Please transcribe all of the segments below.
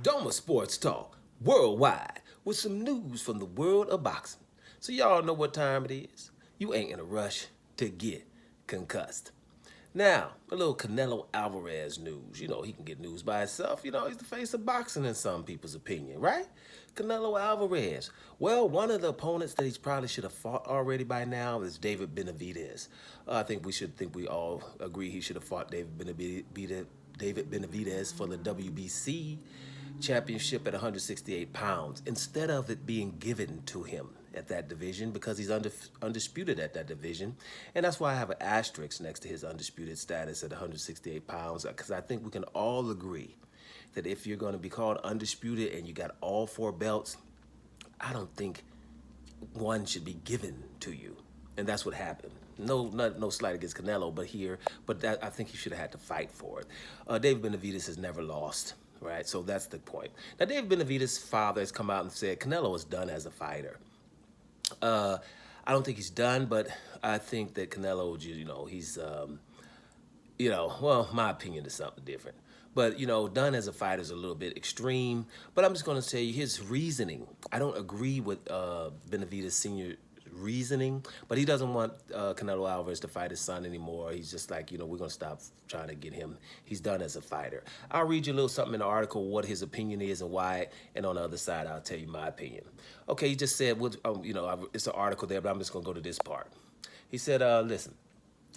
Doma Sports Talk worldwide with some news from the world of boxing. So y'all know what time it is. You ain't in a rush to get concussed. Now, a little Canelo Alvarez news. You know, he can get news by himself. You know, he's the face of boxing in some people's opinion, right? Canelo Alvarez. Well, one of the opponents that he probably should have fought already by now is David Benavidez. I think we all agree he should have fought David Benavidez for the WBC championship at 168 pounds instead of it being given to him at that division because he's undisputed at that division. And that's why I have an asterisk next to his undisputed status at 168 pounds because I think we can all agree that if you're going to be called undisputed and you got all four belts, I don't think one should be given to you. And that's what happened. No slight against Canelo, but I think he should have had to fight for it. David Benavidez has never lost, right? So that's the point. Now, David Benavidez's father has come out and said Canelo is done as a fighter. I don't think he's done, but I think that Canelo, he's, well, my opinion is something different. But, done as a fighter is a little bit extreme. But I'm just going to tell you his reasoning. I don't agree with Benavidez Sr. reasoning, but he doesn't want Canelo Alvarez to fight his son anymore. He's just like, we're going to stop trying to get him. He's done as a fighter. I'll read you a little something in the article, what his opinion is and why, and on the other side, I'll tell you my opinion. Okay, he just said, it's an article there, but I'm just going to go to this part. He said, listen,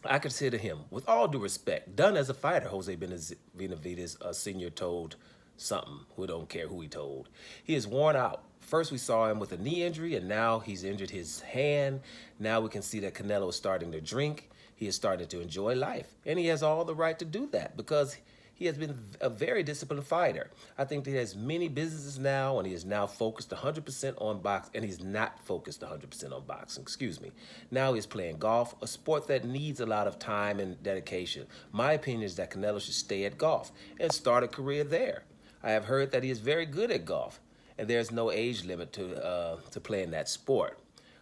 I consider him, with all due respect, done as a fighter, Jose Benavidez Sr. told something. We don't care who he told. He is worn out. First we saw him with a knee injury, and now he's injured his hand. Now we can see that Canelo is starting to drink. He is starting to enjoy life, and he has all the right to do that because he has been a very disciplined fighter. I think that he has many businesses now, and he is now focused 100% on boxing, and he's not focused 100% on boxing, excuse me. Now he's playing golf, a sport that needs a lot of time and dedication. My opinion is that Canelo should stay at golf and start a career there. I have heard that he is very good at golf, and there's no age limit to playing that sport.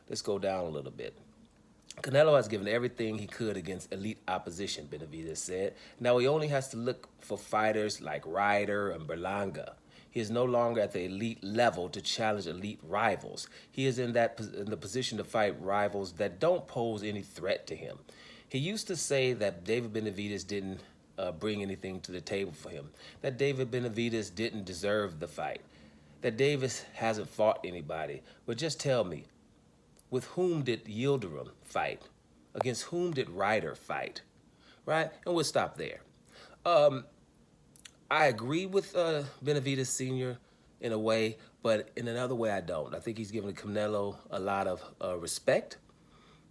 Let's go down a little bit. Canelo has given everything he could against elite opposition, Benavidez said. Now he only has to look for fighters like Ryder and Berlanga. He is no longer at the elite level to challenge elite rivals. He is in the position to fight rivals that don't pose any threat to him. He used to say that David Benavidez didn't bring anything to the table for him, that David Benavidez didn't deserve the fight, that Davis hasn't fought anybody. But just tell me, with whom did Yildirim fight? Against whom did Ryder fight? Right? And we'll stop there. I agree with Benavidez Sr. in a way, but in another way I don't. I think he's giving Canelo a lot of respect,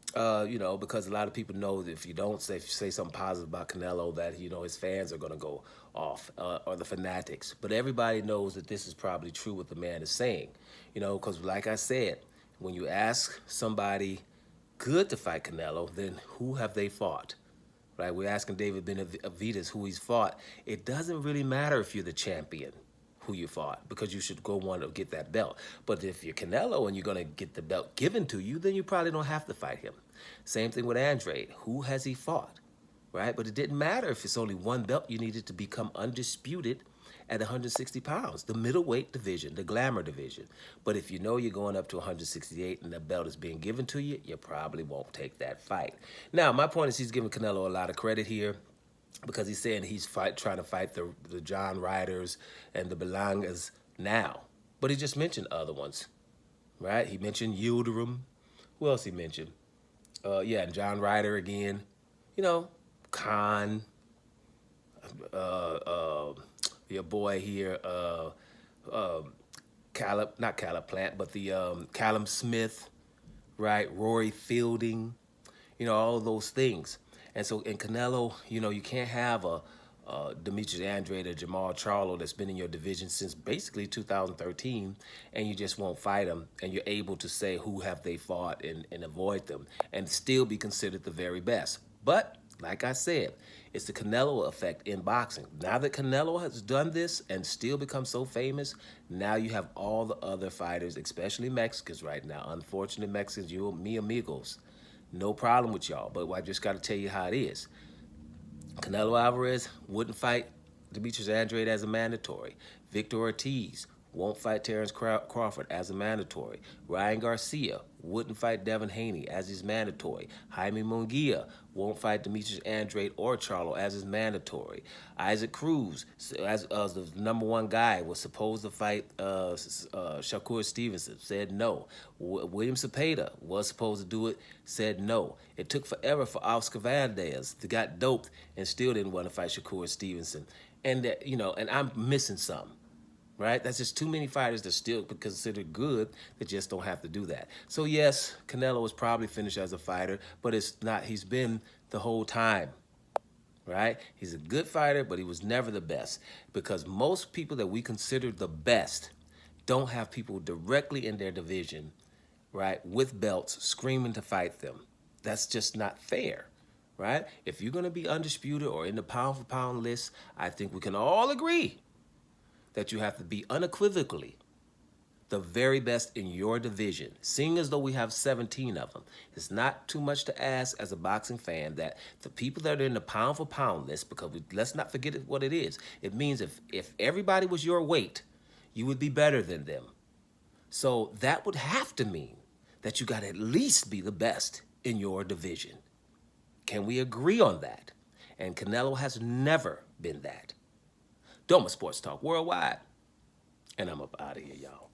because a lot of people know that if you don't say something positive about Canelo, that, his fans are going to go off, or the fanatics. But everybody knows that this is probably true what the man is saying, because like I said, when you ask somebody good to fight Canelo, then who have they fought? Right? We're asking David Benavidez who he's fought. It doesn't really matter if you're the champion who you fought because you should go want to get that belt. But if you're Canelo and you're going to get the belt given to you, then you probably don't have to fight him. Same thing with Andre. Who has he fought? Right? But it didn't matter if it's only one belt. You needed to become undisputed at 160 pounds, the middleweight division, the glamour division. But if you know you're going up to 168 and the belt is being given to you, you probably won't take that fight. Now, my point is he's giving Canelo a lot of credit here because he's saying he's trying to fight the John Ryders and the Berlangas now. But he just mentioned other ones, right? He mentioned Yildirim. Who else he mentioned? And John Ryder again. Khan. Your boy here, not Caleb Plant, but the Callum Smith, right? Rory Fielding, all of those things. And so in Canelo, you can't have a Demetrius Andrade or Jamal Charlo that's been in your division since basically 2013, and you just won't fight them, and you're able to say who have they fought and avoid them, and still be considered the very best. But like I said, it's the Canelo effect in boxing. Now that Canelo has done this and still become so famous, now you have all the other fighters, especially Mexicans right now. Unfortunate Mexicans, you, mi amigos. No problem with y'all, but I just got to tell you how it is. Canelo Alvarez wouldn't fight Demetrius Andrade as a mandatory. Victor Ortiz won't fight Terrence Crawford as a mandatory. Ryan Garcia wouldn't fight Devin Haney as his mandatory. Jaime Munguia won't fight Demetrius Andrade or Charlo as his mandatory. Isaac Cruz, as the number one guy, was supposed to fight Shakur Stevenson, said no. William Cepeda was supposed to do it, said no. It took forever for Oscar Valdez to got doped and still didn't want to fight Shakur Stevenson. And and I'm missing some. Right? That's just too many fighters that still considered good that just don't have to do that. So yes, Canelo was probably finished as a fighter, but it's not. He's been the whole time. Right? He's a good fighter, but he was never the best because most people that we consider the best don't have people directly in their division, right, with belts screaming to fight them. That's just not fair. Right? If you're going to be undisputed or in the pound for pound list, I think we can all agree that you have to be unequivocally the very best in your division, seeing as though we have 17 of them. It's not too much to ask as a boxing fan that the people that are in the pound for pound list, because let's not forget what it is. It means if everybody was your weight, you would be better than them. So that would have to mean that you got to at least be the best in your division. Can we agree on that? And Canelo has never been that. Doma Sports Talk Worldwide. And I'm up out of here, y'all.